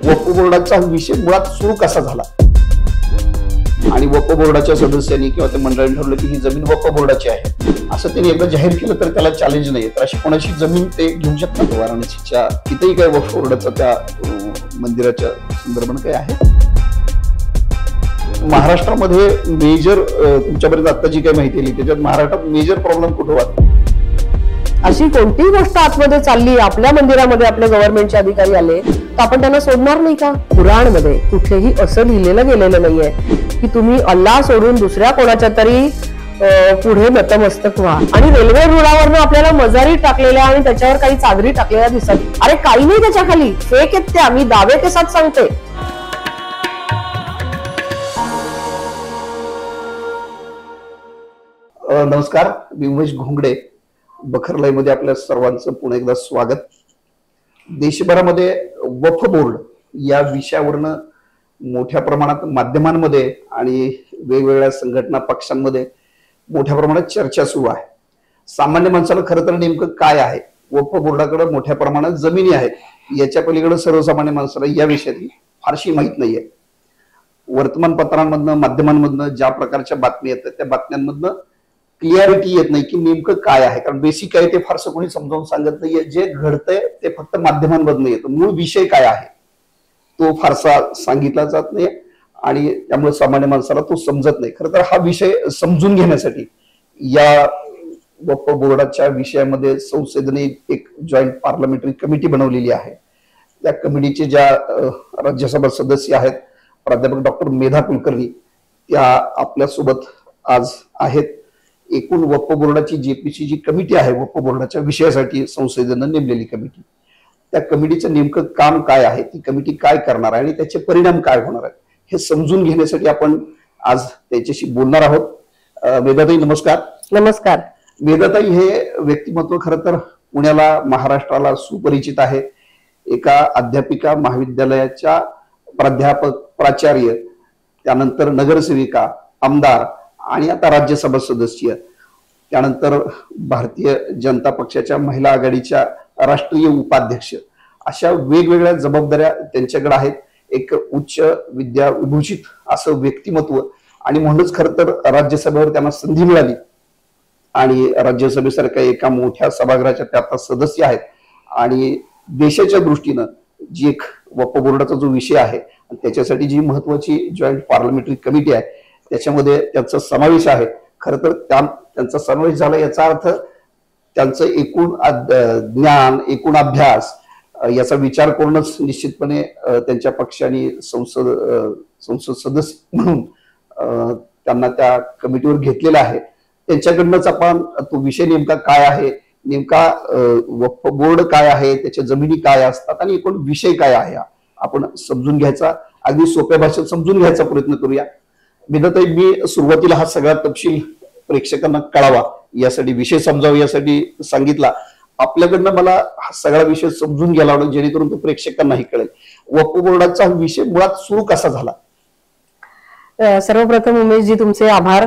वक्फ बोर्डाचा विषय मुळात सुरू कसा झाला आणि वक्फ बोर्डाच्या सदस्यांनी किंवा त्या मंडळाने ठरवलं की ही जमीन वक्फ बोर्डाची आहे असं त्यांनी एकदा जाहीर केलं तर त्याला चॅलेंज नाही. तर अशी कोणाची जमीन ते घेऊ शकतात. वाराणसीच्या तिथेही काय वक्फ बोर्डाचा त्या मंदिराच्या संदर्भाने काय आहे. महाराष्ट्रामध्ये मेजर तुमच्यापर्यंत आता जी काही माहिती आली त्याच्यात महाराष्ट्रात मेजर प्रॉब्लेम कुठं वाटतो. अशी कोणतीही गोष्ट आतमध्ये चालली आपल्या मंदिरामध्ये आपले गव्हर्नमेंटचे अधिकारी आले तर आपण त्यांना सोडणार नाही का. कुराणमध्ये कुठेही असं लिहिलेलं गेलेलं नाहीये की तुम्ही अल्लाह सोडून दुसऱ्या कोणाच्या तरी पुढे नतमस्तक व्हा. आणि रेल्वे रुळावरनं आपल्याला मजारी टाकलेल्या आणि त्याच्यावर काही चादरी टाकलेल्या दिसत. अरे काही नाही त्याच्या खाली, फेक आहेत त्या. मी दावे के साथ सांगते. नमस्कार, मी उमेश घोंगडे. बखर मध्ये आपल्या सर्वांचं पुन्हा एकदा स्वागत. देशभरामध्ये वक्फ बोर्ड या विषयावरनं मोठ्या प्रमाणात माध्यमांमध्ये आणि वेगवेगळ्या संघटना पक्षांमध्ये मोठ्या प्रमाणात चर्चा सुरू आहे. सामान्य माणसाला खरं तर नेमकं काय आहे, वक्फ बोर्डाकडे मोठ्या प्रमाणात जमिनी आहेत, याच्या पलीकडे सर्वसामान्य माणसाला या विषयाची फारशी माहीत नाहीये. वर्तमानपत्रांमधनं माध्यमांमधनं ज्या प्रकारच्या बातम्या येतात त्या बातम्यांमधनं क्लिअरिटी येत नाही की नेमकं काय आहे. कारण बेसिक काय ते फारसं कोणी समजावून सांगत नाहीये. जे घडतंय ते फक्त माध्यमांमधनं येतं. मूळ विषय काय आहे तो फारसा सांगितला जात नाही आणि त्यामुळे सामान्य माणसाला तो समजत नाही. खरं तर हा विषय समजून घेण्यासाठी या वक्फ बोर्डाच्या विषयामध्ये संसदेने एक जॉईंट पार्लमेंटरी कमिटी बनवलेली आहे. त्या कमिटीचे ज्या राज्यसभा सदस्य आहेत प्राध्यापक डॉक्टर मेधा कुलकर्णी त्या आपल्यासोबत आज आहेत. एकूण वक्फ बोर्डाची जेपीसी जी कमिटी आहे वक्फ बोर्डाच्या विषयासाठी संसदेनं नेमलेली कमिटी, त्या कमिटीचं नेमकं काम काय आहे, ती कमिटी काय करणार आहे आणि त्याचे परिणाम काय होणार आहेत हे समजून घेण्यासाठी आपण आज त्याच्याशी बोलणार आहोत. मेधाताई नमस्कार. नमस्कार. मेधाताई हे व्यक्तिमत्व खरं तर पुण्याला महाराष्ट्राला सुपरिचित आहे. एका अध्यापिका, महाविद्यालयाच्या प्राध्यापक, प्राचार्य, त्यानंतर नगरसेविका, आमदार आणि आता राज्यसभा सदस्य, त्यानंतर भारतीय जनता पक्षाच्या महिला आघाडीच्या राष्ट्रीय उपाध्यक्ष, अशा वेगवेगळ्या जबाबदाऱ्या त्यांच्याकडे आहेत. एक उच्च विद्या विभूषित असं व्यक्तिमत्व आणि म्हणूनच खरं तर राज्यसभेवर त्यांना संधी मिळाली आणि राज्यसभेसारख्या एका मोठ्या सभागृहाच्या त्या आता सदस्य आहेत. आणि देशाच्या दृष्टीनं जी एक वक्फ बोर्डाचा जो विषय आहे त्याच्यासाठी जी महत्वाची जॉईंट पार्लमेंटरी कमिटी आहे त्याच्यामध्ये त्यांचा समावेश आहे. खरं तर त्यांचा समावेश झाला याचा अर्थ त्यांचं एकूण ज्ञान, एकूण अभ्यास याचा विचार करूनच निश्चितपणे त्यांच्या पक्षाने संसद सदस्य म्हणून त्यांना त्या कमिटीवर घेतलेला आहे. त्यांच्याकडनंच आपण तो विषय नेमका काय आहे, नेमका वक्फ बोर्ड काय आहे, त्याच्या जमिनी काय असतात आणि एकूण विषय काय आहे आपण समजून घ्यायचा, अगदी सोप्या भाषेत समजून घ्यायचा प्रयत्न करूया. मेधाताई, मी सुरुवातीला हा सगळा तपशील प्रेक्षकांना कळावा यासाठी, विषय समजावा यासाठी सांगितला. आपल्याकडनं मला हा सगळा विषय समजून घ्यायला आवडेल जेणेकरून तो प्रेक्षकांनाही कळेल. वक्फ बोर्डाचा विषय मुळात सुरू कसा झाला. सर्वप्रथम उमेशजी तुमचे आभार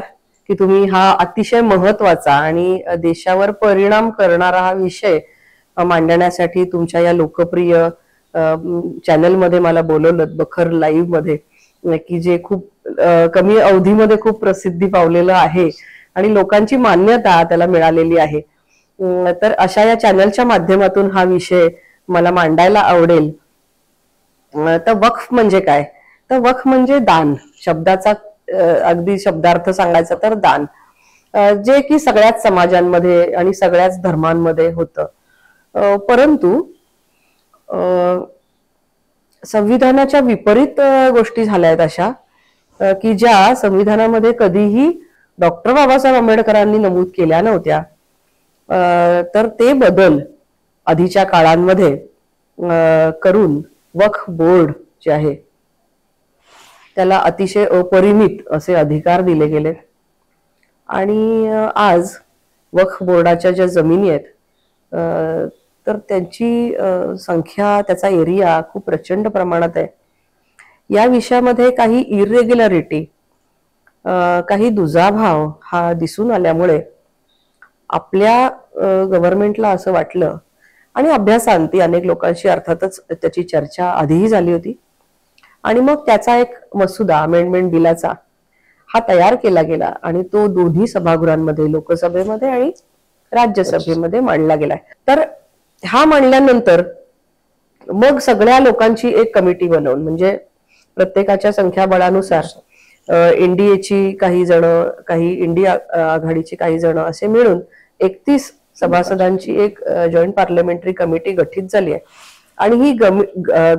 की तुम्ही हा अतिशय महत्वाचा आणि देशावर परिणाम करणारा हा विषय मांडण्यासाठी तुमच्या या लोकप्रिय चॅनलमध्ये मला बोलवलं, बखर लाईव्ह मध्ये, की जे खूप कमी अवधीमध्ये खूप प्रसिद्धी पावलेलं आहे आणि लोकांची मान्यता त्याला मिळालेली आहे. तर अशा या चॅनलच्या माध्यमातून हा विषय मला मांडायला आवडेल. तर वक्फ म्हणजे काय, तर वक्फ म्हणजे दान. शब्दाचा अगदी शब्दार्थ सांगायचा तर दान, जे की सगळ्याच समाजांमध्ये आणि सगळ्याच धर्मांमध्ये होतं. परंतु संविधानाच्या विपरीत गोष्टी झाल्या आहेत अशा की ज्या संविधानामध्ये कधीही डॉक्टर बाबासाहेब आंबेडकरांनी नमूद केल्या नव्हत्या. तर ते बदल आधीच्या काळांमध्ये करून वक्फ बोर्ड जे आहे त्याला अतिशय अपरिमित असे अधिकार दिले गेले. आणि आज वक्फ बोर्डाच्या ज्या जमिनी आहेत तर त्यांची संख्या, त्याचा एरिया खूप प्रचंड प्रमाणात आहे. या विषयामध्ये काही इरेग्युलरिटी, काही दुजाभाव हा दिसून आल्यामुळे आपल्या गव्हर्नमेंटला असं वाटलं आणि अभ्यासांती अनेक लोकांशी अर्थातच त्याची चर्चा आधीही झाली होती आणि मग त्याचा एक मसुदा अमेंडमेंट बिलाचा हा तयार केला गेला आणि तो दोन्ही सभागृहांमध्ये, लोकसभेमध्ये आणि राज्यसभेमध्ये मांडला गेलाय. तर हा मांडल्यानंतर मग सगळ्या लोकांची एक कमिटी बनवून, म्हणजे प्रत्येकाच्या संख्याबळानुसार एनडीएची काही जण, काही इंडिया आघाडीची काही जण असे मिळून 31 सभासदांची एक जॉईंट पार्लमेंटरी कमिटी गठीत झाली आहे. आणि ही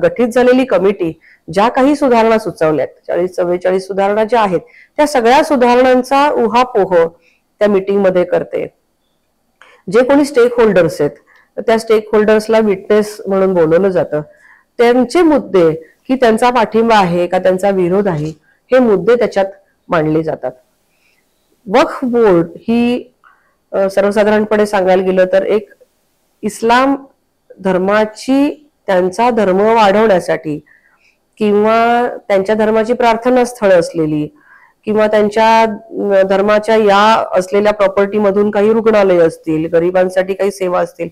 गठीत झालेली कमिटी ज्या काही सुधारणा सुचवल्यात, 40-44 सुधारणा ज्या आहेत, त्या सगळ्या सुधारणांचा उहापोह त्या मीटिंगमध्ये करते. जे कोणी स्टेक होल्डर्स आहेत त्या स्टेक होल्डर्सला विटनेस म्हणून बोलवलं जातं. त्यांचे मुद्दे, की त्यांचा पाठिंबा आहे का त्यांचा विरोध आहे, हे मुद्दे त्याच्यात मांडले जातात. वक्फ बोर्ड ही सर्वसाधारणपणे सांगायला गेलं तर एक इस्लाम धर्माची, त्यांचा धर्म वाढवण्यासाठी किंवा त्यांच्या धर्माची प्रार्थना स्थळ असलेली किंवा त्यांच्या धर्माच्या या असलेल्या प्रॉपर्टी मधून काही रुग्णालय असतील, गरिबांसाठी काही सेवा असतील,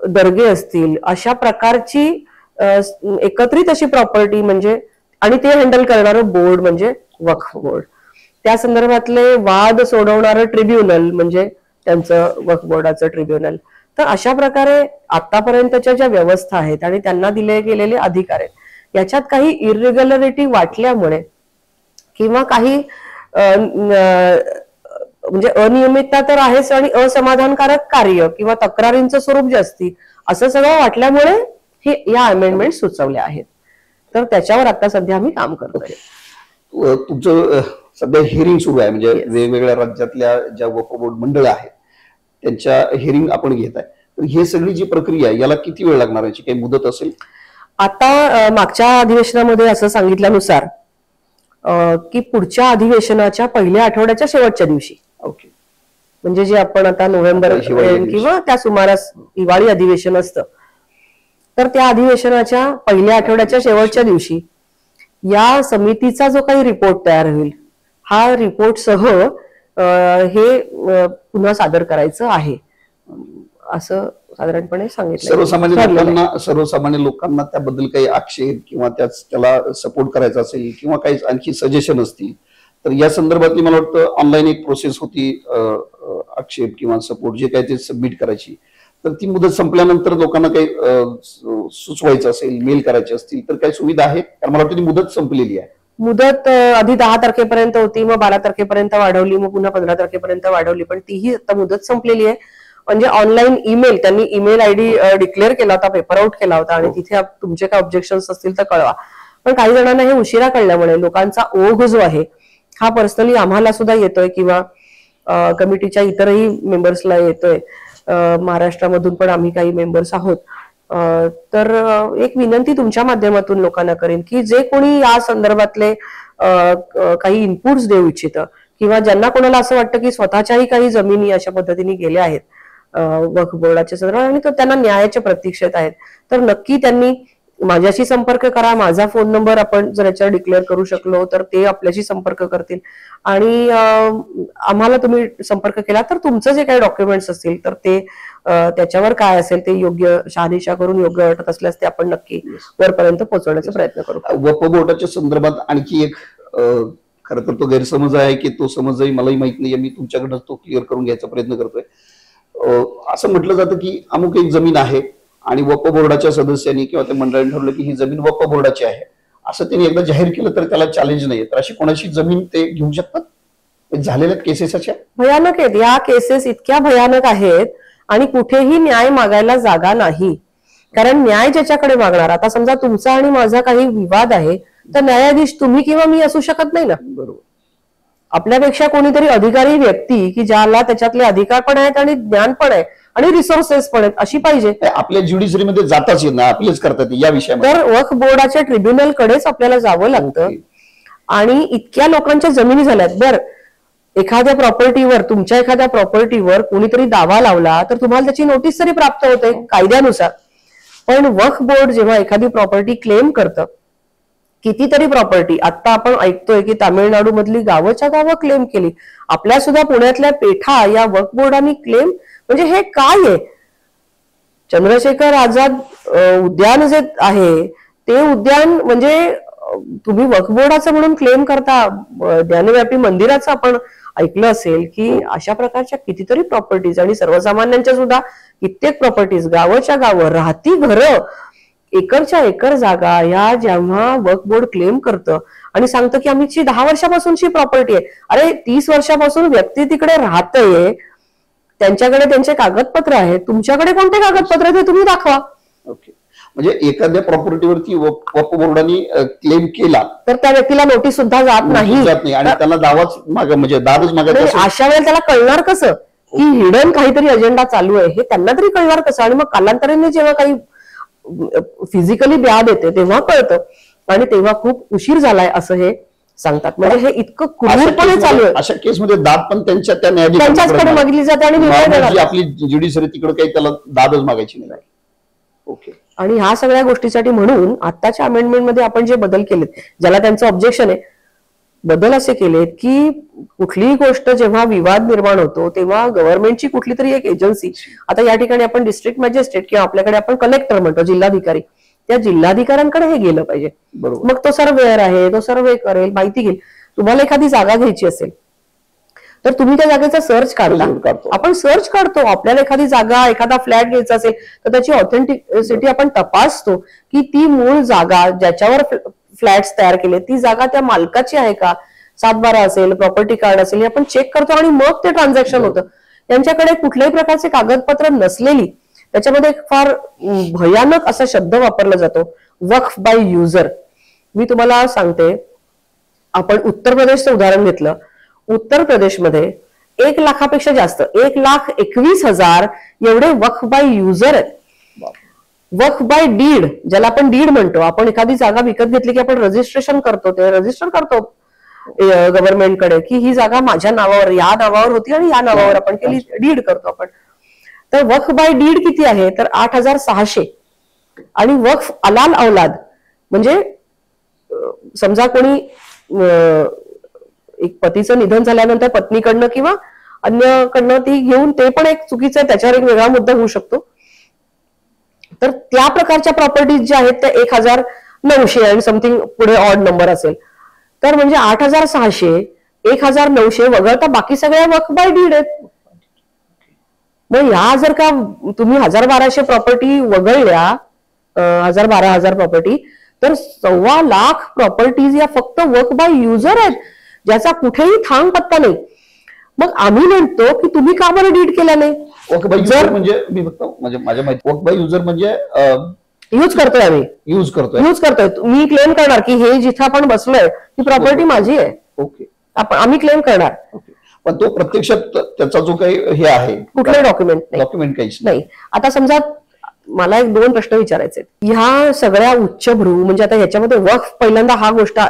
दर्गे असतील, अशा प्रकारची एकत्रित अशी प्रॉपर्टी म्हणजे, आणि ते हँडल करणारं बोर्ड म्हणजे वक्फ बोर्ड. त्या संदर्भातले वाद सोडवणारं ट्रिब्युनल म्हणजे त्यांचं वक्फ बोर्डाचं ट्रिब्युनल. तर अशा प्रकारे आतापर्यंतच्या ज्या व्यवस्था आहेत आणि त्यांना दिले गेलेले अधिकार आहेत, याच्यात काही इरेग्युलरिटी वाटल्यामुळे किंवा काही म्हणजे अनियमितता तर आहेच आणि असमाधानकारक कार्य किंवा तक्रारींचं स्वरूप जास्ती असं सगळं वाटल्यामुळे हे या अमेंडमेंट सुचवल्या आहेत. तर त्याच्यावर आता सध्या आम्ही काम करतोय. तुमचं सध्या हिअरिंग सुरू आहे, म्हणजे वेगवेगळ्या राज्यातल्या ज्या वक्फ बोर्ड मंडळ आहेत त्यांच्या हिअरिंग आपण घेत आहे. तर ही सगळी जी प्रक्रिया आहे याला किती वेळ लागणार, याची काही मुदत असेल? आता मागच्या अधिवेशनामध्ये असं सांगितल्यानुसार की पुढच्या अधिवेशनाच्या पहिल्या आठवड्याच्या शेवटच्या दिवशी, ओके, म्हणजे जे आपण आता नोव्हेंबर किंवा त्या सुमारास हिवाळी अधिवेशन असतं, तर त्या अधिवेशनाच्या पहिल्या आठवड्याच्या शेवटच्या दिवशी या समितीचा जो काही रिपोर्ट तयार होईल, हा रिपोर्ट सह हे पुन्हा सादर करायचं आहे असं साधारणपणे सांगितलं. सर्वसामान्य लोकांना त्याबद्दल काही आक्षेप किंवा त्याला सपोर्ट करायचा असेल किंवा काही आणखी सजेशन असतील तर या संदर्भातली मला वाटतं ऑनलाईन एक प्रोसेस होती, आक्षेप किंवा सपोर्ट जे काही ते सबमिट करायची. तर ती मुदत संपल्यानंतर लोकांना काही सुचवायचं असेल, मेल करायचे असतील तर काही सुविधा आहे? कारण मला वाटतं ती मुदत संपलेली आहे. मुदत आधी 10 तारखेपर्यंत होती, मग 12 तारखेपर्यंत वाढवली, मग पुन्हा 15 तारखेपर्यंत वाढवली, पण तीही आता मुदत संपलेली आहे. म्हणजे ऑनलाईन ईमेल, त्यांनी ईमेल आयडी डिक्लेअर केला होता, पेपर आउट केला होता आणि तिथे तुमचे काय ऑब्जेक्शन्स असतील तर कळवा. पण काही जणांना हे उशिरा कळल्यामुळे लोकांचा ओघ जो आहे हा पर्सनली आम्हाला सुद्धा येतोय किंवा कमिटीच्या इतरही मेंबर्सला येतोय. महाराष्ट्रामधून पण आम्ही काही मेंबर्स आहोत. तर एक विनंती तुमच्या माध्यमातून लोकांना करेन की जे कोणी या संदर्भातले काही इनपुट्स देऊ इच्छितं किंवा ज्यांना कोणाला असं वाटतं की स्वतःच्याही काही जमिनी अशा पद्धतीने गेल्या आहेत वक्फ बोर्डाच्या संदर्भात आणि तो त्यांना न्यायाच्या प्रतीक्षेत आहेत, तर नक्की त्यांनी माझ्याशी संपर्क करा. माझा फोन नंबर आपण जर याच्यावर डिक्लेअर करू शकलो तर ते आपल्याशी संपर्क करतील आणि आम्हाला तुम्ही संपर्क केला तर तुमचं जे काही डॉक्युमेंट्स असतील तर ते त्याच्यावर काय असेल ते योग्य शहानिशा करून योग्य वाटत असल्यास ते आपण नक्की वरपर्यंत पोहोचवण्याचा प्रयत्न करू. वक्फ बोर्डाच्या संदर्भात आणखी एक खरं तर तो गैरसमज आहे की तो समजही मलाही माहित नाहीये, मी तुमच्याकडनं तो क्लिअर करून घ्यायचा प्रयत्न करतोय. असं म्हटलं जातं की अमुक एक जमीन आहे आणि वक्फ बोर्डाच्या सदस्यांनी किंवा त्या मंडळाने ठरवलं की ही जमीन वक्फ बोर्डाची आहे असं त्यांनी एकदा जाहीर केलं तर त्याला चॅलेंज नाही. तर अशी कोणाशी जमीन ते घेऊ शकतात? झालेल्या केसेस अशा भयानक आहेत. या केसेस इतक्या भयानक आहेत आणि कुठेही न्याय मागायला जागा नाही. कारण न्याय ज्याच्याकडे मागणार, आता समजा तुमचा आणि माझा काही विवाद आहे तर न्यायाधीश तुम्ही किंवा मी असू शकत नाही ना. बरोबर. आपल्यापेक्षा कोणीतरी अधिकारी व्यक्ती की ज्याला त्याच्यातले अधिकार पण आहेत आणि ज्ञान पण आहे आणि रिसोर्सेस पण आहेत अशी पाहिजे. आपल्या ज्युडिशरीमध्ये जाताच येत नाही, आपलेच करतात या विषयामध्ये. तर वक्फ बोर्डाच्या ट्रिब्युनल कडेच आपल्याला जावं लागतं. आणि इतक्या लोकांच्या जमिनी झाल्यात. बर, एखाद्या प्रॉपर्टीवर, तुमच्या एखाद्या प्रॉपर्टीवर कोणीतरी दावा लावला तर तुम्हाला त्याची नोटीस तरी प्राप्त होते कायद्यानुसार. पण वक्फ बोर्ड जेव्हा एखादी प्रॉपर्टी क्लेम करतं, कितीतरी प्रॉपर्टी आता आपण ऐकतोय की तामिळनाडू मधली गावच्या गावं क्लेम केली, आपल्या सुद्धा पुण्यातल्या पेठा या वक्फ बोर्डाने क्लेम. म्हणजे हे काय आहे? चंद्रशेखर आझाद उद्यान जे आहे ते उद्यान म्हणजे तुम्ही वक्फ बोर्डाचं म्हणून क्लेम करता, ज्ञानव्यापी मंदिराचं आपण ऐकलं असेल की अशा प्रकारच्या कितीतरी प्रॉपर्टीज आणि सर्वसामान्यांच्या सुद्धा कित्येक प्रॉपर्टीज, गावाच्या गावं, राहती घरं, एकरच्या एकर जागा या जेव्हा वक्फ बोर्ड क्लेम करतं आणि सांगतं की आमची 10 वर्षापासूनची प्रॉपर्टी आहे, अरे 30 वर्षापासून व्यक्ती तिकडे राहतंय, त्यांच्याकडे त्यांचे कागदपत्र आहेत, तुमच्याकडे कोणते कागदपत्र आहेत ते तुम्ही दाखवा. ओके, म्हणजे एखाद्या प्रॉपर्टीवरती वक्फ बोर्डाने क्लेम केला तर त्या व्यक्तीला नोटीस सुद्धा जात नाही आणि त्याला दावाच म्हणजे दादच मागायचा. अशा वेळेला त्याला कळणार कसं की हिडन काहीतरी अजेंडा चालू आहे, हे त्यांना तरी कळणार कसं? आणि मग कालांतराने जेव्हा काही फिजिकली ब्याद येते तेव्हा कळतं, आणि तेव्हा खूप उशीर झालाय असं हे सांगतात. म्हणजे हे इतकं क्रूरपणे चालू आहे. अशा केसमध्ये दाद पण त्यांच्याकडे मागितली जाते आणि आपली ज्युडिशरी तिकडे काही त्याला दादच मागायची नाही. ओके. आणि ह्या सगळ्या गोष्टीसाठी म्हणून आताच्या अमेंडमेंट मध्ये आपण जे बदल केलेत, ज्याला त्यांचं ऑब्जेक्शन आहे, बदल असे केलेत की कुठलीही गोष्ट जेव्हा विवाद निर्माण होतो तेव्हा गव्हर्नमेंटची कुठली तरी एक एजन्सी, आता या ठिकाणी आपण डिस्ट्रिक्ट मॅजिस्ट्रेट किंवा आपल्याकडे आपण कलेक्टर म्हणतो, जिल्हाधिकारी, त्या जिल्हाधिकाऱ्यांकडे हे गेलं पाहिजे. मग तो सर्वेअर आहे, तो सर्वे करेल, माहिती घेईल. तुम्हाला एखादी जागा घ्यायची असेल तर तुम्ही त्या जागेचा सर्च काढता, आपण सर्च काढतो. आपल्याला एखादी जागा, एखादा फ्लॅट घ्यायचा असेल तर त्याची ऑथेंटिसिटी आपण तपासतो की ती मूळ जागा ज्याच्यावर फ्लॅट्स तयार केले ती जागा त्या मालकाची आहे का, 7/12 असेल, प्रॉपर्टी कार्ड असेल, हे आपण चेक करतो आणि मग ते ट्रान्झॅक्शन होतं. त्यांच्याकडे कुठल्याही प्रकारचे कागदपत्र नसलेली, त्याच्यामध्ये फार भयानक असा शब्द वापरला जातो, वक्फ बाय युजर. मी तुम्हाला सांगते, आपण उत्तर प्रदेशचं उदाहरण घेतलं, उत्तर प्रदेशमध्ये 1 लाखापेक्षा जास्त, 1,21,000 एवढे वक्फ बाय युजर आहेत. वक्फ बाय डीड, ज्याला आपण डीड म्हणतो, आपण एखादी जागा विकत घेतली की आपण रजिस्ट्रेशन करतो, ते रजिस्टर करतो गव्हर्नमेंटकडे की ही जागा माझ्या नावावर, या नावावर होती आणि या नावावर आपण केली, डीड करतो आपण. तर वक्फ बाय डीड किती आहे तर 8,600. आणि वक्फ अलाल औलाद म्हणजे समजा कोणी एक पतीचं निधन झाल्यानंतर पत्नीकडनं किंवा अन्यकडनं ती घेऊन, ते पण एक चुकीचं आहे, त्याच्यावर एक वेगळा मुद्दा होऊ शकतो. तर त्या प्रकारच्या प्रॉपर्टीज ज्या आहेत त्या 1,900 आणि समथिंग पुढे ऑड नंबर असेल, तर म्हणजे 8,600, 1,900 वगळता बाकी सगळ्या वक्फ बाय डीड आहेत. मग या जर का तुम्ही 1,000-1,200 प्रॉपर्टी वगळल्या, 1,000-12,000 प्रॉपर्टी, तर 1.25 लाख प्रॉपर्टीज या फक्त वक्फ बाय युजर आहेत, ज्याचा कुठेही थांग पत्ता नाही. मग आम्ही म्हणतो की तुम्ही का बरं डीड केल्या नाही? वक्फ बाय युजर म्हणजे मी फक्त म्हणजे माझ्या माहिती, वक्फ बाय युजर म्हणजे यूज करतोय, आम्ही यूज करतोय. मी क्लेम करणार की हे जिथं आपण बसलोय ती प्रॉपर्टी माझी आहे. ओके. आम्ही क्लेम करणार. पण तो प्रत्यक्षात त्याचा जो काही हे आहे, कुठले डॉक्युमेंट काहीच नाही. आता समजा मला 2 प्रश्न विचारायचे. ह्या सगळ्या उच्चभ्रू म्हणजे आता ह्याच्यामध्ये वक्फ पहिल्यांदा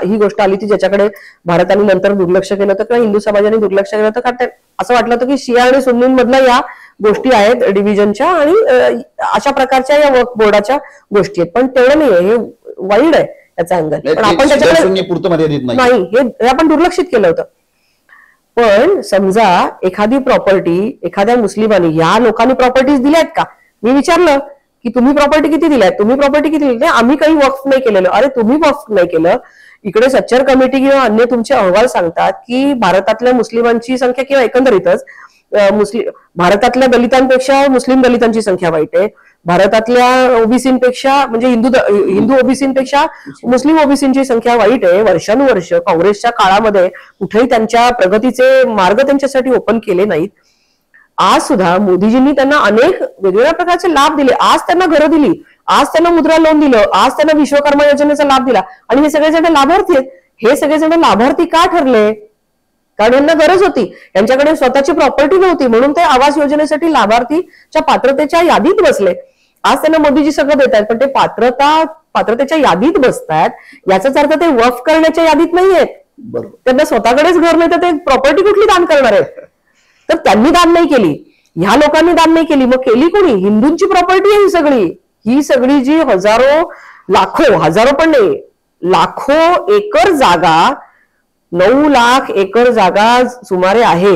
ही गोष्ट आली ती ज्याच्याकडे भारताने नंतर दुर्लक्ष केलं होतं किंवा हिंदू समाजाने दुर्लक्ष केलं होतं, कारण असं वाटलं होतं की शिया आणि सुन्नींमधल्या या गोष्टी आहेत डिव्हिजनच्या आणि अशा प्रकारच्या या वक्फ बोर्डाच्या गोष्टी आहेत. पण तेवढं नाहीये, हे वाईड आहे त्याचा अँगल, पण आपण त्याच्याकडे नाही, हे आपण दुर्लक्षित केलं होतं. पण समजा एखादी प्रॉपर्टी एखाद्या मुस्लिमांनी, या लोकांनी प्रॉपर्टीज दिल्यात का, मी विचारलं की तुम्ही प्रॉपर्टी किती दिल्यात, तुम्ही प्रॉपर्टी किती दिली, आम्ही काही वक्फ नाही केलेलं. अरे तुम्ही वक्फ नाही केलं, इकडे सच्चर कमिटी किंवा अन्य तुमचे अहवाल सांगतात की भारतातल्या मुस्लिमांची संख्या किंवा एकंदरीतच भारतातल्या दलितांपेक्षा मुस्लिम दलितांची संख्या वाईट आहे, भारतातल्या ओबीसींपेक्षा म्हणजे हिंदू ओबीसींपेक्षा मुस्लिम ओबीसींची संख्या वाईट आहे. वर्षानुवर्ष काँग्रेसच्या काळामध्ये कुठेही त्यांच्या प्रगतीचे मार्ग त्यांच्यासाठी ओपन केले नाहीत. आज सुद्धा मोदीजींनी त्यांना अनेक वेगवेगळ्या प्रकारचे लाभ दिले, आज त्यांना घरं दिली, आज त्यांना मुद्रा लोन दिलं, आज त्यांना विश्वकर्मा योजनेचा लाभ दिला, आणि हे सगळेजण लाभार्थी आहेत. हे सगळेजण लाभार्थी का ठरले? कारण यांना गरज होती, यांच्याकडे स्वतःची प्रॉपर्टी नव्हती, म्हणून ते आवास योजनेसाठी लाभार्थीच्या पात्रतेच्या यादीत बसले. आज त्यांना मोदीजी सगळं देत आहेत, पण ते पात्रतेच्या यादीत बसतात, याचाच अर्थ ते वक्फ करण्याच्या यादीत नाहीयेत. त्यांना स्वतःकडेच घर नाही तर ते प्रॉपर्टी कुठली दान करणार आहेत? तर त्यांनी दान नाही केली, ह्या लोकांनी दान नाही केली, मग केली कोणी? हिंदूंची प्रॉपर्टी आहे ही सगळी जी हजारो पण नाही, लाखो एकर जागा, 9 लाख एकर जागा सुमारे आहे,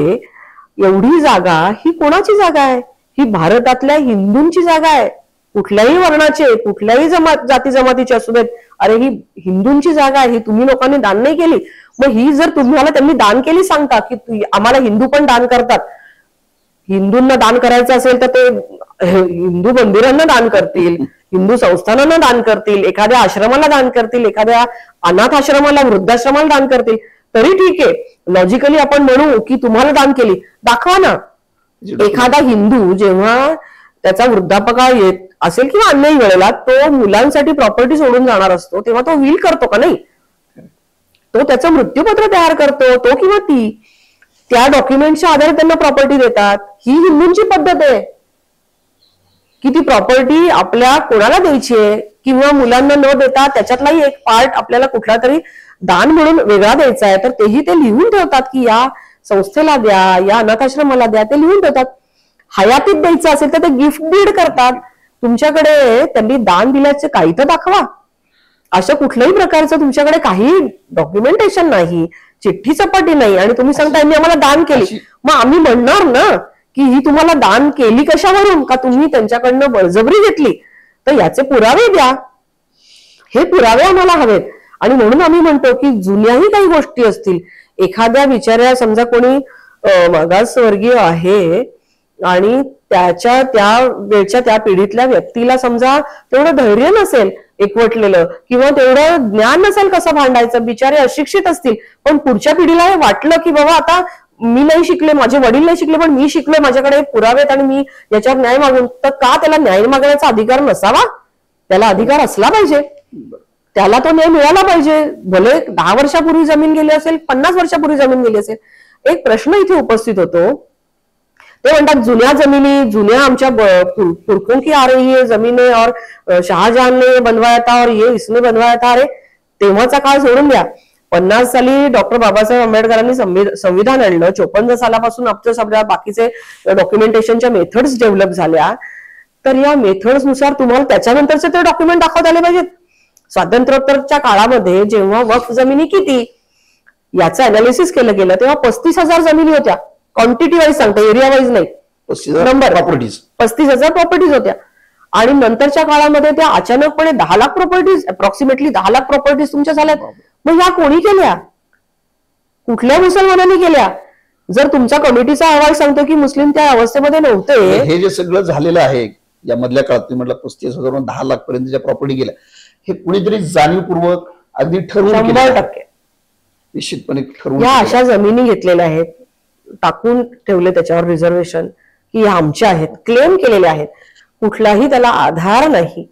एवढी जागा ही कोणाची जागा आहे? ही भारतातल्या हिंदूंची जागा आहे. कुठल्याही वर्णाचे, कुठल्याही जाती जमातीचे असू देत, अरे ही हिंदूंची जागा आहे, ही तुम्ही लोकांनी दान नाही केली, मग ही जर तुम्हाला त्यांनी दान केली सांगता की आम्हाला हिंदू पण दान करतात, हिंदूंना दान करायचं असेल तर ते हिंदू मंदिरांना दान करतील, हिंदू संस्थानांना दान करतील, एखाद्या आश्रमाला दान करतील, एखाद्या अनाथ आश्रमाला, वृद्धाश्रमाला दान करतील, तरी ठीक आहे. लॉजिकली आपण म्हणू की तुम्हाला दान केली, दाखवा ना. एखादा हिंदू जेव्हा त्याचा वृद्धापकाळ येत असेल किंवा अन्यही वेळेला तो मुलांसाठी प्रॉपर्टी सोडून जाणार असतो, तेव्हा तो विल करतो का नाही? तो त्याचं मृत्यूपत्र तयार करतो, तो किंवा ती त्या डॉक्युमेंटच्या आधारे त्यांना प्रॉपर्टी देतात. ही हिंदूंची पद्धत आहे की ती प्रॉपर्टी आपल्या कोणाला द्यायची आहे किंवा मुलांना न देता त्याच्यातलाही एक पार्ट आपल्याला कुठला तरी दान म्हणून वेगळा द्यायचा आहे, तर तेही ते लिहून ठेवतात की या संस्थेला द्या, या अनाथाश्रमाला द्या, ते लिहून ठेवतात. हयातीत द्यायचं असेल तर ते गिफ्ट डीड करतात. तुमच्याकडे त्यांनी दान दिल्याचे काही तर दाखवा. अशा कुठल्याही प्रकारचं तुमच्याकडे काही डॉक्युमेंटेशन नाही, चिठ्ठी चपाटी नाही, आणि तुम्ही सांगता यांनी आम्हाला दान केली. मग आम्ही म्हणणार ना की ही तुम्हाला दान केली कशावरून, का तुम्ही त्यांच्याकडनं बळजबरी घेतली, तर याचे पुरावे द्या. हे पुरावे आम्हाला हवेत. आणि म्हणून आम्ही म्हणतो की जुन्याही काही गोष्टी असतील, एखाद्या बिचाऱ्या समजा कोणी मागासवर्गीय आहे आणि त्याच्या त्या वेळच्या त्या पिढीतल्या व्यक्तीला समजा तेवढं धैर्य नसेल एकवटलेलं किंवा तेवढं ज्ञान नसेल कसं भांडायचं, बिचारे अशिक्षित असतील, पण पुढच्या पिढीला हे वाटलं की बाबा आता मी नाही शिकले, माझे वडील नाही शिकले, पण मी शिकले, माझ्याकडे पुरावे आहेत आणि मी याच्यावर न्याय मागून, तर का त्याला न्याय मागण्याचा अधिकार नसावा? त्याला अधिकार असला पाहिजे, त्याला तो न्याय मिळाला पाहिजे. भले 10 वर्षापूर्वी जमीन गेली असेल, 50 वर्षापूर्वी जमीन गेली असेल. एक प्रश्न इथे उपस्थित होतो, ते म्हणतात जुन्या जमिनी, जुन्या आमच्या पुरखों की आ रही है जमीने और शाहजहान ने बनवाया था और ये इसने बनवाया था. अरे तेव्हाचा काळ सोडून द्या. 50 साली डॉक्टर बाबासाहेब आंबेडकरांनी संविधान आणलं, 54 सालापासून आमच्या सगळ्या बाकीचे डॉक्युमेंटेशनच्या मेथड्स डेव्हलप झाल्या, तर या मेथड्स नुसार तुम्हाला त्याच्यानंतरचे ते डॉक्युमेंट दाखवता आले पाहिजेत. स्वातंत्र्योत्तरच्या काळामध्ये जेव्हा वक्फ जमिनी किती याचं अनालिसिस केलं गेलं तेव्हा 35,000 जमिनी होत्या. क्वांटिटी वाईज सांगते, एरिया वाईज नाही, नंबर 35,000 प्रॉपर्टीज होत्या. आणि नंतरच्या काळामध्ये त्या अचानकपणे 10 lakh properties, approximately 10 lakh properties तुमच्या झाल्यात. मग या कोणी केल्या? कुठल्या मुसलमानांनी केल्या? जर तुमचा कमिटीचा अहवाल सांगतो की मुस्लिम त्या अवस्थेमध्ये नव्हते, हे जे सगळं झालेलं आहे या मधल्या काळात, म्हटलं 35,000 10 लाख पर्यंतच्या प्रॉपर्टी गेल्या, हे कुणीतरी जाणीवपूर्वक अगदी ठरवून 100% निश्चितपणे ठरवून या अशा जमिनी घेतलेल्या आहेत, टाकून ठेवले त्याच्यावर रिझर्वेशन की या आमच्या आहेत, क्लेम केलेले आहेत, कुठलाही त्याला आधार नाही,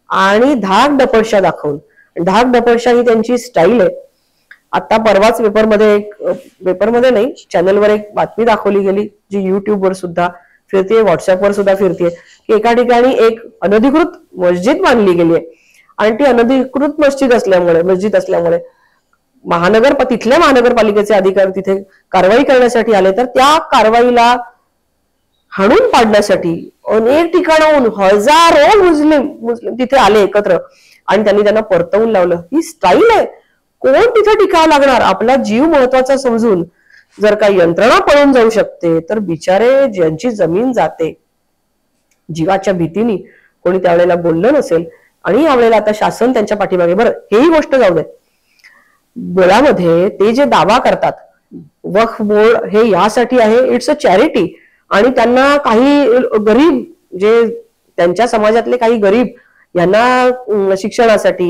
आणि धाक डपडशा दाखवून, धाक डपडशा ही त्यांची स्टाईल आहे. आता परवाच पेपरमध्ये नाही, चॅनलवर एक बातमी दाखवली गेली जी युट्यूबवर सुद्धा फिरते, व्हॉट्सअपवर सुद्धा फिरते, की एका ठिकाणी एक अनधिकृत मस्जिद बांधली गेली आहे. आणि ती अनधिकृत मस्जिद असल्यामुळे तिथल्या महानगरपालिकेचे अधिकारी तिथे कारवाई करण्यासाठी आले, तर त्या कारवाईला हाणून पाडण्यासाठी अनेक ठिकाणाहून हजारो मुस्लिम तिथे आले एकत्र आणि त्यांनी त्यांना परतवून लावलं. ही स्टाईल आहे. कोण तिथे टिकावं लागणार? आपला जीव महत्वाचा समजून जर काही यंत्रणा पळून जाऊ शकते, तर बिचारे ज्यांची जमीन जाते, जीवाच्या भीतीने कोणी त्यावेळेला बोललं नसेल, आणि यावेळेला आता शासन त्यांच्या पाठीमागे. बरं, हेही गोष्ट जाऊ दे, बोर्डामध्ये ते जे दावा करतात वक्फ बोर्ड हे यासाठी आहे, इट्स अ चॅरिटी, आणि काही गरीब, जे त्यांच्या समाजातले काही गरीब, यांना शिक्षणासाठी,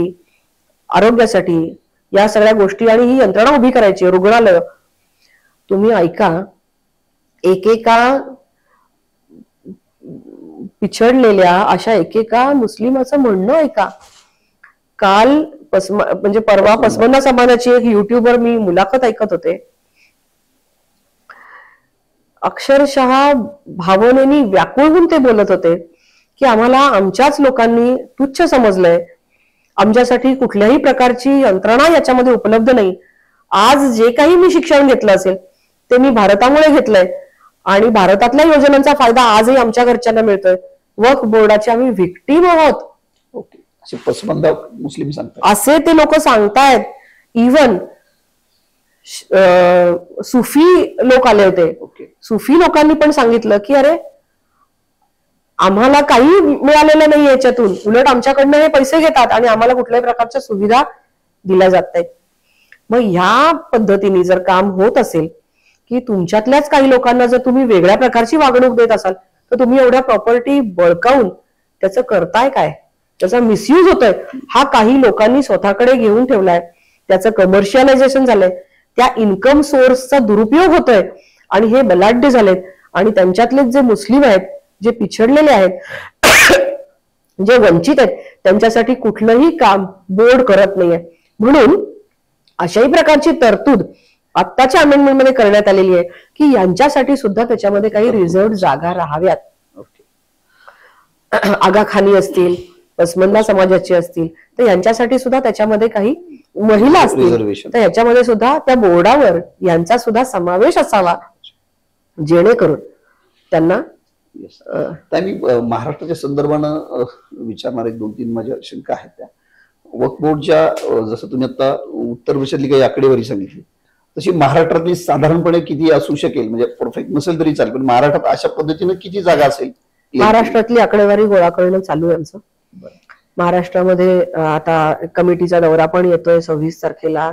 आरोग्यासाठी या सगळ्या गोष्टी आणि ही यंत्रणा उभी करायची, रुग्णालय. तुम्ही ऐका, एकेका पिछडलेल्या अशा एकेका मुस्लिमाचं म्हणणं ऐका. काल म्हणजे परवा पसमंदा समाजाची एक युट्यूबवर मी मुलाखत ऐकत होते. अक्षरशः भावनेनी व्याकुळ होऊन ते बोलत होते की आम्हाला आमच्याच लोकांनी तुच्छ समजलंय, आमच्यासाठी कुठल्याही प्रकारची यंत्रणा याच्यामध्ये उपलब्ध नाही. आज जे काही मी शिक्षण घेतलं असेल ते मी भारतामुळे घेतलंय, आणि भारतातल्या योजनांचा फायदा आजही आमच्या घरच्यांना मिळतोय. वक्फ बोर्डाचे आम्ही व्हिक्टीम आहोत. ओके, असे पसमंदा मुस्लिम सांगतात, असे ते लोक सांगतायत. इव्हन सुफी लोक आले होते. सुफी लोकांनी पण सांगितलं की अरे आम्हाला काही मिळालेलं नाही याच्यातून, उलट आमच्याकडनं हे पैसे घेतात आणि आम्हाला कुठल्याही प्रकारच्या सुविधा दिल्या जात नाहीत. मग ह्या पद्धतीने जर काम होत असेल की तुमच्यातल्याच काही लोकांना जर तुम्ही वेगळ्या प्रकारची वागणूक देत असाल तर तुम्ही एवढ्या प्रॉपर्टी बळकावून त्याचं करताय काय, त्याचा मिसयूज होतोय, हा काही लोकांनी स्वतःकडे घेऊन ठेवलाय, त्याचं कमर्शियलायझेशन झालंय, त्या इन्कम सोर्सचा दुरुपयोग होतोय आणि हे बलाढ्य झालेत. आणि त्यांच्यातले जे मुस्लिम आहेत, जे पिछडलेले आहेत, जे वंचित आहेत, त्यांच्यासाठी कुठलंही काम बोर्ड करत नाहीये. म्हणून अशाही प्रकारची तरतूद आत्ताच्या अमेंडमेंटमध्ये करण्यात आलेली आहे की यांच्यासाठी सुद्धा त्याच्यामध्ये काही रिझर्व्ड जागा राहाव्यात. आगाखानी असतील, पसमंदा समाजाची असतील तर यांच्यासाठी सुद्धा त्याच्यामध्ये काही महिला असतील तर याच्यामध्ये सुद्धा त्या बोर्डावर यांचा सुद्धा समावेश असावा, जेणेकरून त्यांना. मी महाराष्ट्राच्या संदर्भानं विचारणार एक 2-3 माझ्या शंका आहेत. त्या वक्फ बोर्डच्या जसं तुम्ही आता उत्तर प्रदेशातली काही आकडेवारी सांगितली तशी महाराष्ट्रातली साधारणपणे किती असू शकेल, म्हणजे परफेक्ट नसेल तरी चालेल, पण महाराष्ट्रात अशा पद्धतीनं किती जागा असेल? महाराष्ट्रातली आकडेवारी गोळा करणं चालू आहे आमचं. महाराष्ट्रामध्ये आता कमिटीचा दौरा पण येतोय 26 तारखेला.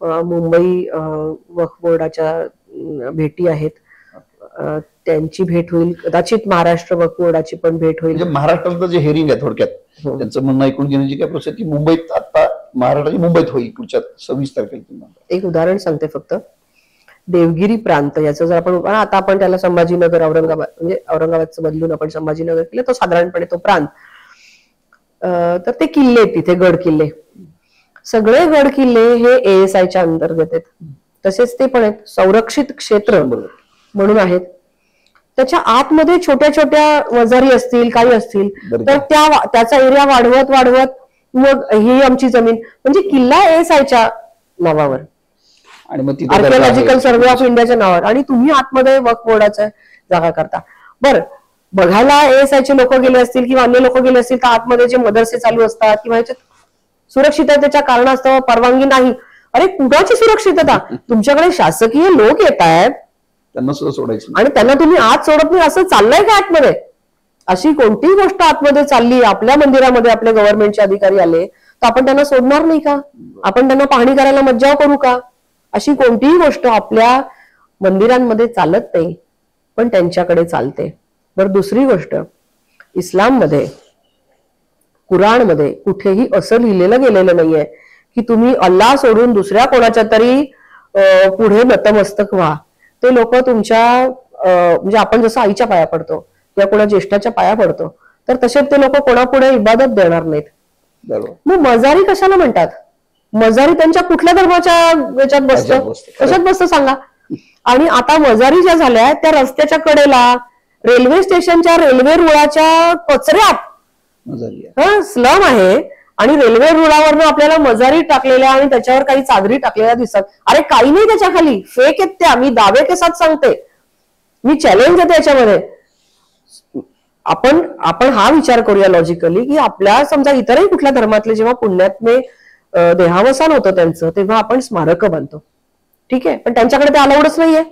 मुंबई वक्फ बोर्डाच्या भेटी आहेत, त्यांची भेट होईल. कदाचित महाराष्ट्र वक्फ बोर्डाची पण भेट होईल. म्हणजे महाराष्ट्रातलं जे हेरिंग आहे थोडक्यात त्यांचं म्हणणं ऐकून घेण्याची काय प्रोसेस की मुंबईत आता महाराष्ट्राची मुंबईत होईल पुढच्या 26 तारखेला. एक उदाहरण सांगते फक्त. देवगिरी प्रांत याचं जर आपण आता आपण त्याला संभाजीनगर औरंगाबाद म्हणजे औरंगाबादचं बदलून आपण संभाजीनगर केलं, तो साधारणपणे तो प्रांत. तर ते किल्ले, तिथे गड किल्ले, सगळे गड किल्ले हे ASIच्या अंतर्गत आहेत. तसेच ते पण आहेत संरक्षित क्षेत्र म्हणून आहेत. त्याच्या आतमध्ये छोट्या छोट्या वजारी असतील, काही असतील तर त्याचा एरिया वाढवत वाढवत मग ही आमची जमीन म्हणजे किल्ला ASIच्या नावावर आणि मग आर्किओलॉजिकल सर्व्हे ऑफ इंडियाच्या नावावर, आणि तुम्ही आतमध्ये वक्फ बोर्डाच्या जागा करता. बरं, बघायला ASIचे लोक गेले असतील किंवा अन्य लोक गेले असतील तर आतमध्ये जे मदरसे चालू असतात किंवा सुरक्षिततेच्या कारणास्तव परवानगी नाही. अरे कुणाची सुरक्षितता? तुमच्याकडे शासकीय लोक येत आहेत, त्यांना सुद्धा सोडायचं आणि त्यांना तुम्ही आत सोडत नाही. असं चाललंय का आतमध्ये? अशी कोणतीही गोष्ट आतमध्ये चालली, आपल्या मंदिरामध्ये आपले गव्हर्नमेंटचे अधिकारी आले तर आपण त्यांना सोडणार नाही का? आपण त्यांना पाहणी करायला मज्जाव करू का? अशी कोणतीही गोष्ट आपल्या मंदिरांमध्ये चालत नाही, पण त्यांच्याकडे चालते. बरं, दुसरी गोष्ट, इस्लाममध्ये कुराणमध्ये कुठेही असं लिहिलेलं गेलेलं नाहीये की तुम्ही अल्लाह सोडून दुसऱ्या कोणाच्या तरी पुढे नतमस्तक व्हा. ते लोक तुमच्या म्हणजे आपण जसं आईच्या पाया पडतो किंवा कोणा ज्येष्ठाच्या पाया पडतो तर तसे ते लोक कोणापुढे इबादत देणार नाहीत. मग मजारी कशाला म्हणतात? मजारी त्यांच्या कुठल्या धर्माच्या याच्यात बसतं? कशात बसतं सांगा? आणि आता मजारी ज्या झाल्या त्या रस्त्याच्या कडेला, रेल्वे स्टेशनच्या रेल्वे रुळाच्या कचऱ्यात स्लम आहे आणि रेल्वे रुळावरनं आपल्याला मजारी टाकलेल्या आणि त्याच्यावर काही चादरी टाकलेल्या दिसतात. अरे काही नाही त्याच्या खाली, फेक आहेत त्या. मी दावे के साथ सांगते, मी चॅलेंज देते याच्यामध्ये. आपण हा विचार करूया लॉजिकली की आपल्या समजा इतरही कुठल्या धर्मातले जेव्हा पुण्यात्मे देहावसान होतं त्यांचं तेव्हा आपण स्मारक बांधतो, ठीक आहे, पण त्यांच्याकडे ते अलाउडच नाहीये.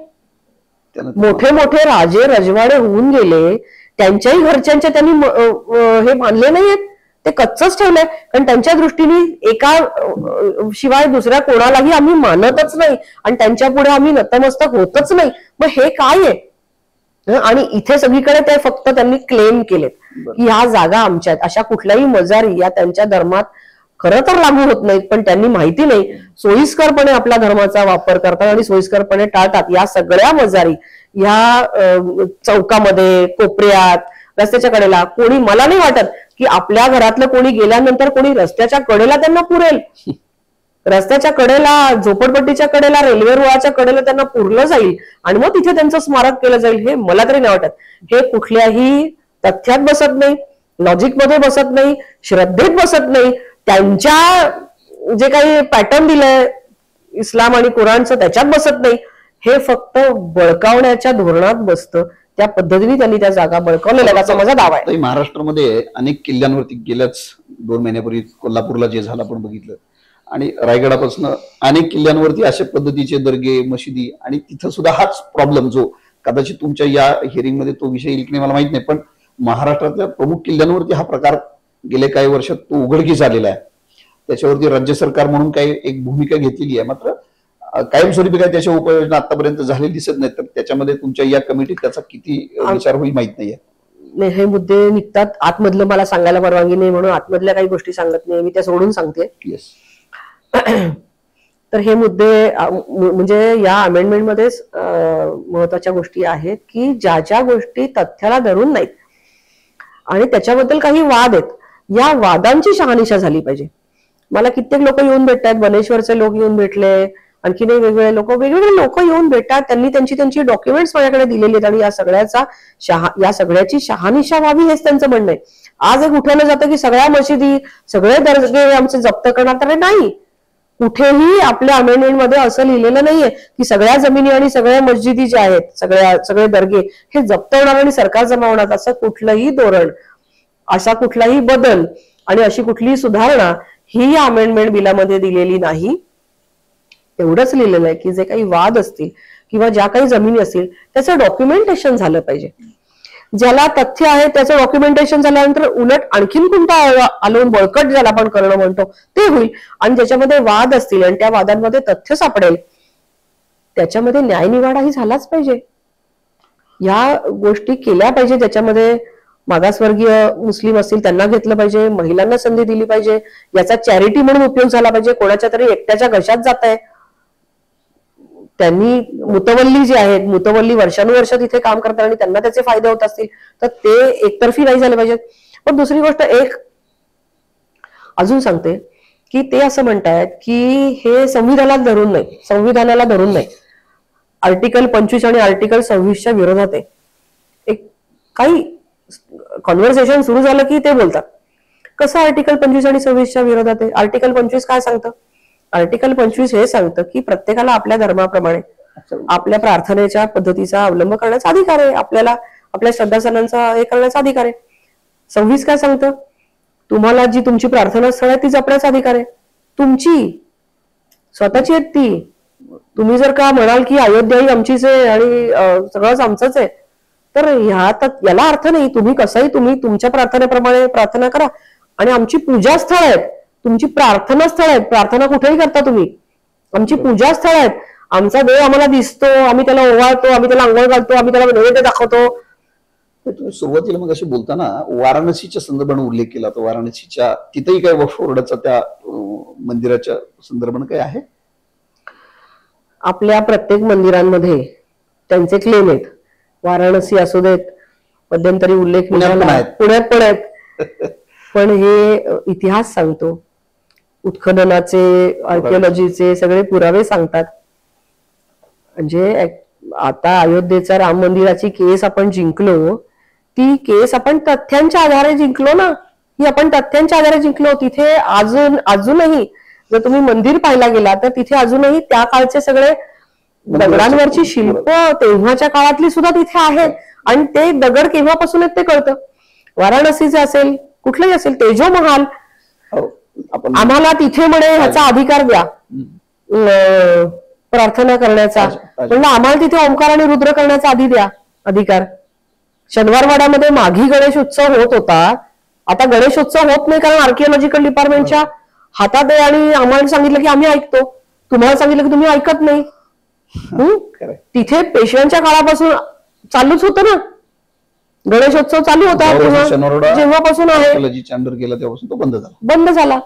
मोठे मोठे राजे रजवाडे होऊन गेले, त्यांच्याही घरच्यांच्या त्यांनी हे मानले नाहीयेत, ते कच्चच ठेवलंय. कारण त्यांच्या दृष्टीने एका शिवाय दुसऱ्या कोणालाही आम्ही मानतच नाही आणि त्यांच्या पुढे आम्ही नतमस्तक होतच नाही. मग हे काय आहे? आणि इथे सगळीकडे ते फक्त त्यांनी क्लेम केलेत की ह्या जागा आमच्या आहेत. अशा कुठल्याही मजारी या त्यांच्या धर्मात खरं तर लागू होत नाहीत, पण त्यांनी माहिती नाही सोयीस्करपणे आपल्या धर्माचा वापर करतात आणि सोयीस्करपणे टाळतात. या सगळ्या मजारी ह्या चौकामध्ये, कोपऱ्यात, रस्त्याच्या कडेला कोणी, मला नाही वाटत की आपल्या घरातलं कोणी गेल्यानंतर कोणी रस्त्याच्या कडेला त्यांना पुरेल. रस्त्याच्या कडेला, झोपडपट्टीच्या कडेला, रेल्वे रुळाच्या कडेला त्यांना पुरलं जाईल आणि मग तिथे त्यांचं स्मारक केलं जाईल, हे मला तरी नाही वाटत. हे कुठल्याही तथ्यात बसत नाही, लॉजिक मध्ये बसत नाही, श्रद्धेत बसत नाही. त्यांच्या जे काही पॅटर्न दिलंय इस्लाम आणि कुराणचं त्याच्यात बसत नाही. हे फक्त बळकावण्याच्या धोरणात बसतं. त्या पद्धतीने त्यांनी त्या जागा बळकावलेल्या असा माझा दावा आहे. महाराष्ट्रामध्ये अनेक किल्ल्यांवरती गेल्याच 2 महिन्यापूर्वी कोल्हापूरला जे झालं आपण बघितलं, आणि रायगडापासून अनेक किल्ल्यांवरती अशा पद्धतीचे दर्गे, मशिदी, आणि तिथं सुद्धा हाच प्रॉब्लेम जो कदाचित तुमच्या या हिअरिंग मध्ये तो विषय येईल की नाही मला माहित नाही, पण महाराष्ट्रातल्या प्रमुख किल्ल्यांवरती हा प्रकार गेल्या काही वर्षात तो उघडकीस आलेला आहे. त्याच्यावरती राज्य सरकार म्हणून काही एक भूमिका घेतलेली आहे, मात्र कायमस्वरूपी काय त्याच्या उपाययोजना आतापर्यंत झालेली दिसत नाही. तर त्याच्यामध्ये तुमच्या या कमिटीत त्याचा किती विचार होईल माहित नाहीये. नाही, हे मुद्दे निघतात आतमधलं मला सांगायला परवानगी नाही म्हणून आतमधल्या काही गोष्टी सांगत नाही, मी त्या सोडून सांगते. येस. तर हे मुद्दे म्हणजे या अमेंडमेंटमध्येच महत्वाच्या गोष्टी आहेत की ज्या ज्या गोष्टी तथ्याला धरून नाहीत आणि त्याच्याबद्दल काही वाद आहेत, या वादांची शहानिशा झाली पाहिजे. मला कित्येक लोक येऊन भेटतात, बनेश्वरचे लोक येऊन भेटले, आणखीनही वेगवेगळे लोक येऊन भेटतात. त्यांनी त्यांची डॉक्युमेंट्स माझ्याकडे दिलेली आहेत आणि या सगळ्याची शहानिशा व्हावी हेच त्यांचं म्हणणं आहे. आज एक उठवलं जातं की सगळ्या मशिदी सगळे दर्गे आमचे जप्त करणार, तर नाही, कुठेही आपल्या अमेंडमेंट मध्ये असं लिहिलेलं नाहीये की सगळ्या जमिनी आणि सगळ्या मस्जिदी ज्या आहेत, सगळे दर्गे हे जप्त होणार आणि सरकार जमा होणार. असं कुठलंही धोरण, असा कुठलाही बदल आणि अशी कुठलीही सुधारणा ही या अमेंडमेंट बिलामध्ये दिलेली नाही. एवढंच लिहिलेलं आहे की जे काही वाद असतील किंवा ज्या काही जमिनी असतील त्याचं डॉक्युमेंटेशन झालं पाहिजे. ज्याला तथ्य आहे त्याचं डॉक्युमेंटेशन झाल्यानंतर उलट आणखीन कोणता आलोन बळकट ज्याला आपण करणं म्हणतो ते होईल. आणि ज्याच्यामध्ये वाद असतील आणि त्या वादांमध्ये तथ्य सापडेल त्याच्यामध्ये न्यायनिवाडाही झालाच पाहिजे. या गोष्टी केल्या पाहिजे. त्याच्यामध्ये मागासवर्गीय मुस्लिम असतील त्यांना घेतलं पाहिजे, महिलांना संधी दिली पाहिजे, याचा चॅरिटी म्हणून उपयोग झाला पाहिजे. कोणाच्या तरी एकट्याच्या घशात जात आहे, त्यांनी मुतवल्ली जे आहेत, मुतवल्ली वर्षानुवर्ष तिथे काम करतात आणि त्यांना त्याचे फायदे होत असतील तर ते एकतर्फी नाही झाले पाहिजेत. पण दुसरी गोष्ट एक अजून सांगते की ते असं म्हणतायत की हे संविधानाला धरून नाही, आर्टिकल 25 आणि आर्टिकल 26च्या विरोधात आहे. एक काही कॉन्व्हर्सेशन सुरू झालं की ते बोलतात कसं आर्टिकल 25 आणि 26च्या विरोधात आहे. आर्टिकल 25 काय सांगतं? आर्टिकल 25 हे सांगतं की प्रत्येकाला आपल्या धर्माप्रमाणे आपल्या प्रार्थनेच्या पद्धतीचा अवलंब करण्याचा अधिकार आहे, आपल्याला आपल्या श्रद्धास्थानांचा हे करण्याचा अधिकार आहे. 26 काय सांगतं? तुम्हाला जी तुमची प्रार्थना स्थळ आहे ती जपण्याचा अधिकार आहे, तुमची स्वतःची आहेत ती. तुम्ही जर का म्हणाल की अयोध्या ही आमचीच आहे आणि सगळंच आमचंच आहे तर याला अर्थ नाही. तुम्ही कसंही तुम्ही तुमच्या प्रार्थनेप्रमाणे प्रार्थना करा. आणि आमची पूजा स्थळ आहेत, तुमची प्रार्थना स्थळ आहेत, प्रार्थना कुठेही करता तुम्ही, आमची पूजा स्थळ आहेत. आमचा देव आम्हाला दिसतो, आम्ही त्याला ओवाळतो, आम्ही त्याला अंघोळ घालतो, आम्ही त्याला नैवेद्य दाखवतो. तुम्ही सुरुवातीला मग अशी बोलताना वाराणसीच्या संदर्भाने उल्लेख केला, तर वाराणसीच्या तिथेही काय वक्फ बोर्डाचा त्या मंदिराच्या संदर्भाने काय आहे? आपल्या प्रत्येक मंदिरांमध्ये त्यांचे क्लेम आहेत. वाराणसी असू देत, मध्यंतरी उल्लेख पुण्यात पण आहेत. पण हे इतिहास सांगतो, उत्खननाचे, आर्किओलॉजीचे सगळे पुरावे सांगतात. म्हणजे आता अयोध्येचा राम मंदिराची केस आपण जिंकलो, ती केस आपण तथ्यांच्या आधारे जिंकलो ना, ही आपण तथ्यांच्या आधारे जिंकलो. तिथे अजूनही जर तुम्ही मंदिर पाहायला गेला तर तिथे अजूनही त्या काळचे सगळे दगडांवरची शिल्प तेव्हाच्या काळातली सुद्धा तिथे आहेत आणि ते दगड केव्हापासून आहेत ते कळतं. वाराणसीचे असेल, कुठलंही असेल, तेजो महाल, आम्हाला तिथे म्हणे ह्याचा अधिकार द्या प्रार्थना करण्याचा, म्हणजे आम्हाला तिथे ओंकार आणि रुद्र करण्याचा आधी द्या अधिकार. शनिवारवाड्यामध्ये माघी गणेश उत्सव होत होता, आता गणेश उत्सव होत नाही कारण आर्किओलॉजिकल डिपार्टमेंटच्या हातात आहे आणि आम्हाला सांगितलं की आम्ही ऐकतो, तुम्हाला सांगितलं की तुम्ही ऐकत नाही. तिथे पेशव्यांच्या काळापासून चालूच होतं ना, गणेशोत्सव चालू होता जेव्हापासून आहे, चॅम्बर केला तेव्हापासून तो बंद झाला.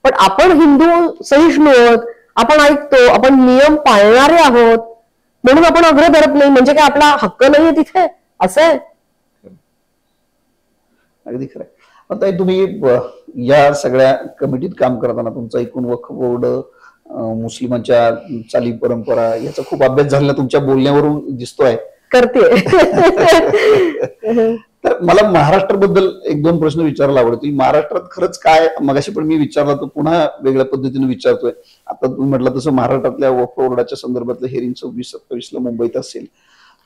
पण आपण हिंदू सहिष्णू आहोत, आपण ऐकतो, आपण नियम पाळणारे आहोत, म्हणून आपण अग्र धरत नाही. म्हणजे काय आपला हक्क नाहीये तिथे असं आहे? अगदी खरं. आता तुम्ही या सगळ्या कमिटीत काम करताना तुमचा एकूण वक्फ बोर्ड, मुस्लिमांच्या चाली परंपरा याचा खूप अभ्यास झालेला तुमच्या बोलण्यावरून दिसतोय. करते. तर मला महाराष्ट्राबद्दल एक दोन प्रश्न विचारायला आवडतो. महाराष्ट्रात खरंच काय, मगाशी पण मी विचारला तो पुन्हा वेगळ्या पद्धतीने विचारतोय. आता तुम्ही म्हटलं तसं महाराष्ट्रातल्या वक्फ बोर्डाच्या संदर्भातलं हिअरिंग 26-27 मुंबईत असेल,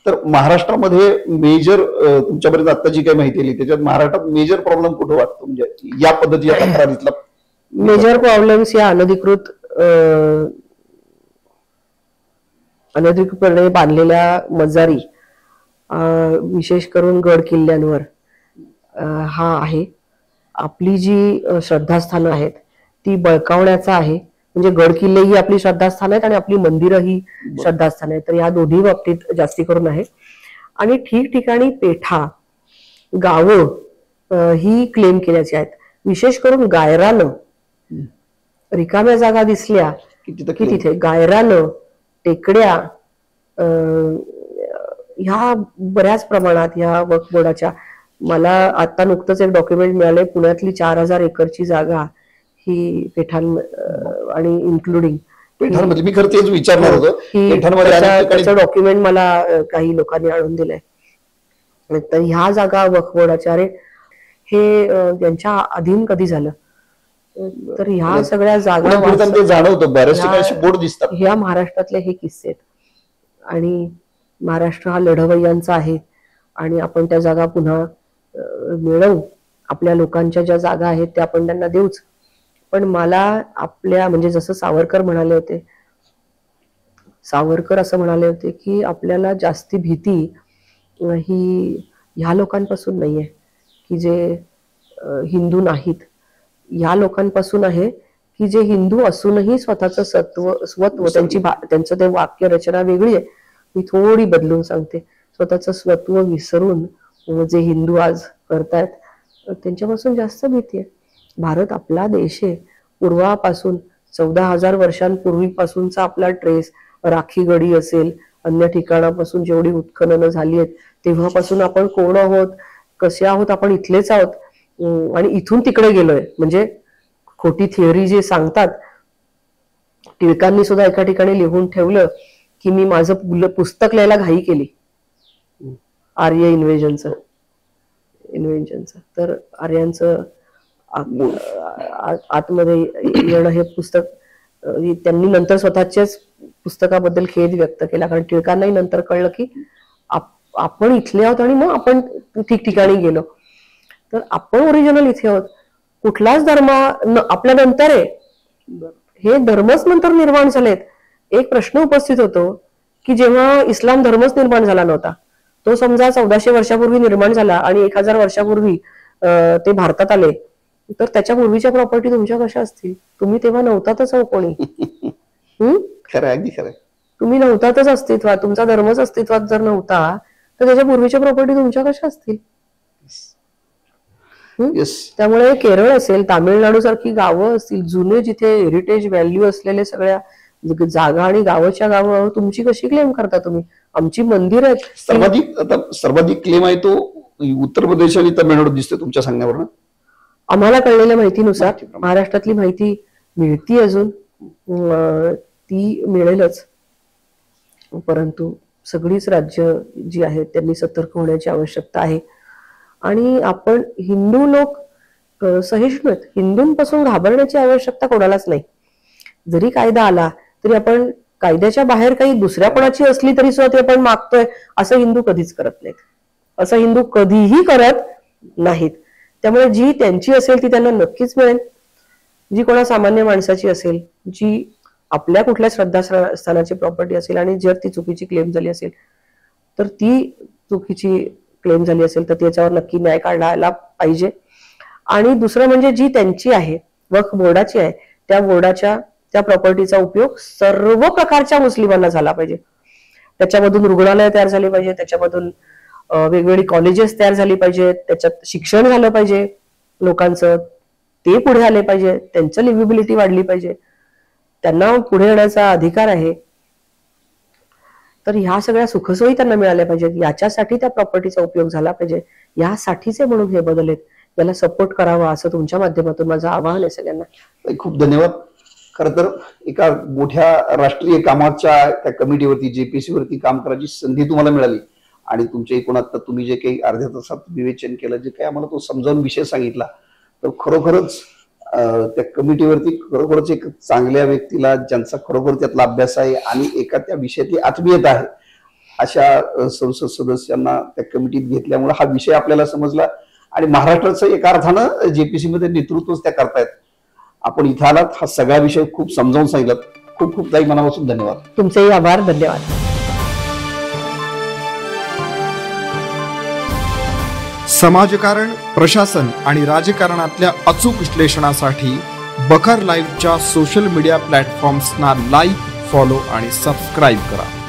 तर महाराष्ट्रामध्ये मेजर तुमच्यापर्यंत आता जी काही माहिती आली त्याच्यात महाराष्ट्रात मेजर प्रॉब्लेम कुठं वाटतो? म्हणजे या पद्धतीच्या तक्रारीतला मेजर प्रॉब्लेम्स या अनधिकृतपणे बांधलेल्या मजारी विशेष करून गड किल्ल्यांवर हा आहे. आपली जी श्रद्धास्थानं आहेत ती बळकावण्याचा आहे. म्हणजे गड किल्ले ही आपली श्रद्धास्थान आहेत आणि आपली मंदिरं ही श्रद्धास्थान आहेत. तर या दोन्ही बाबतीत जास्ती करून आहे. आणि ठिकठिकाणी पेठा, गावं ही क्लेम केल्याची आहेत. विशेष करून गायरानं, रिकाम्या जागा दिसल्या की तिथे गायरानं, टेकड्या ह्या बऱ्याच प्रमाणात ह्या वक्फ बोर्डाच्या. मला आता नुकतंच एक डॉक्युमेंट मिळालंय, पुण्यातली 4000 एकरची जागा ही पेठां आणि इन्क्लुडिंग पेठांमध्ये, मी खरं तेच विचारणार होतो, त्याचं डॉक्युमेंट मला काही लोकांनी आणून दिलंय. तर ह्या जागा वक्फ बोर्डाच्या, अरे हे त्यांच्या अधीन कधी झालं? तर ह्या सगळ्या जागा जाणवतं बऱ्याच बोर्ड दिसतात. ह्या महाराष्ट्रातले हे किस्से आहेत. आणि महाराष्ट्र हा लढवय्यांचा आहे आणि आपण त्या जागा पुन्हा मिळवू. आपल्या लोकांच्या ज्या जागा आहेत त्या आपण त्यांना देऊच. पण मला आपल्या, म्हणजे जसं सावरकर असं म्हणाले होते की आपल्याला जास्ती भीती ही ह्या लोकांपासून नाहीये की जे हिंदू नाहीत, ह्या लोकांपासून आहे की जे हिंदू असूनही स्वतःचं स्वत्व त्यांचं ते वाक्य रचना वेगळी आहे, मी थोडी बदलून सांगते, स्वतःचं स्वत्व विसरून जे हिंदू आज करतायत त्यांच्यापासून जास्त भीती आहे. भारत आपला देश आहे. पूर्वापासून 14,000 वर्षांपूर्वीपासूनचा आपला ट्रेस, राखी गडी असेल, अन्य ठिकाणापासून जेवढी उत्खननं झाली आहेत तेव्हापासून आपण कोण आहोत, कसे आहोत, आपण इथलेच आहोत. आणि इथून तिकडे गेलोय. म्हणजे खोटी थिअरी जे सांगतात, टिळकांनी सुद्धा एका ठिकाणी लिहून ठेवलं की मी माझं पुस्तक लिहायला घाई केली आर्य इन्व्हेजनचं. तर आर्यांचं आतमध्ये येणं हे पुस्तक त्यांनी नंतर स्वतःच्याच पुस्तकाबद्दल खेद व्यक्त केला. कारण टिळकांनाही नंतर कळलं की आपण इथले आहोत आणि मग आपण ठिकठिकाणी गेलो. तर आपण ओरिजिनल इथे आहोत. कुठलाच धर्म आपल्या नंतर आहे, हे धर्मच नंतर निर्माण झालेत. एक प्रश्न उपस्थित होतो की जेव्हा इस्लाम धर्मच निर्माण झाला नव्हता, तो समजा 1400 वर्षापूर्वी निर्माण झाला आणि 1000 वर्षापूर्वी ते भारतात आले, तर त्याच्या पूर्वीच्या प्रॉपर्टी तुमच्या कशा असतील? तुम्ही तेव्हा नव्हतातच हो कोणी. खरं, अगदी खरं. तुम्ही नव्हतातच अस्तित्वात, तुमचा धर्मच अस्तित्वात जर नव्हता तर त्याच्या पूर्वीच्या प्रॉपर्टी तुमच्या कशा असतील? त्यामुळे केरळ असेल, तामिळनाडू सारखी गावं असतील, जुने जिथे हेरिटेज व्हॅल्यू असलेले सगळ्या जागा आणि गावाच्या गावं तुमची कशी क्लेम करता तुम्ही? आमची मंदिर आहेत. सर्वाधिक क्लेम आहे तो उत्तर प्रदेश आणि तामिळनाडू दिसते तुमच्या सांगण्यावरून. आम्हाला कळलेल्या माहितीनुसार महाराष्ट्रातली माहिती मिळती अजून, ती मिळेलच. परंतु सगळीच राज्य जी आहेत त्यांनी सतर्क होण्याची आवश्यकता आहे. आणि आपण हिंदू लोक सहिष्णू आहेत. हिंदूंपासून घाबरण्याची आवश्यकता कोणालाच नाही. जरी कायदा आला तरी आपण कायद्याच्या बाहेर काही दुसऱ्या कोणाची असली तरी सुद्धा ते आपण मागतोय असं हिंदू कधीच करत नाहीत. असं हिंदू कधीही करत नाहीत. त्यामुळे जी त्यांची असेल ती त्यांना नक्कीच मिळेल. जी कोणा सामान्य माणसाची असेल, जी आपल्या कुठल्या श्रद्धास्थानाची प्रॉपर्टी असेल आणि जर ती चुकीची क्लेम झाली असेल तर ती चुकीची क्लेम झाली असेल तर त्याच्यावर नक्की न्याय काढायला पाहिजे. आणि दुसरं म्हणजे जी त्यांची आहे, वक्फ बोर्डाची आहे, त्या बोर्डाच्या त्या प्रॉपर्टीचा उपयोग सर्व प्रकारच्या मुस्लिमांना झाला पाहिजे. त्याच्यामधून रुग्णालय तयार झाली पाहिजे, त्याच्यामधून वेगवेगळी कॉलेजेस तयार झाली पाहिजेत, त्याच्यात शिक्षण झालं पाहिजे लोकांचं, ते पुढे आले पाहिजे, त्यांचं लिव्हिबिलिटी वाढली पाहिजे, त्यांना पुढे येण्याचा अधिकार आहे. तर ह्या सगळ्या सुखसोयी त्यांना मिळाल्या पाहिजेत. याच्यासाठी त्या प्रॉपर्टीचा उपयोग झाला पाहिजे. यासाठीचे म्हणून हे बदल आहेत. याला सपोर्ट करावा असं तुमच्या माध्यमातून माझं आवाहन आहे सगळ्यांना. खूप धन्यवाद. खरं तर एका मोठ्या राष्ट्रीय कामाच्या त्या कमिटीवरती, जेपीसी वरती काम करायची संधी तुम्हाला मिळाली आणि तुमच्या एकूण आता तुम्ही जे काही अर्ध्या तासात विवेचन केलं, जे काही आम्हाला तो समजावून विषय सांगितला, तर खरोखरच त्या कमिटीवरती खरोखरच एक चांगल्या व्यक्तीला, ज्यांचा खरोखर त्यातला अभ्यास आहे आणि एका त्या विषयातली आत्मीयता आहे, अशा संसद सदस्यांना त्या कमिटीत घेतल्यामुळे हा विषय आपल्याला समजला आणि महाराष्ट्राचं एका अर्थानं जेपीसी मध्ये नेतृत्वच त्या करतायत. आपण इथं आलात, हा सगळा विषय खूप समजावून सांगितलं. खूप खूप ताई मनापासून धन्यवाद. तुमचेही आभार. धन्यवाद. समाजकारण, प्रशासन आणि राजकारणातल्या अचूक विश्लेषणासाठी बखर लाईव्हच्या सोशल मीडिया प्लॅटफॉर्म्सना लाईक, फॉलो आणि सबस्क्राईब करा.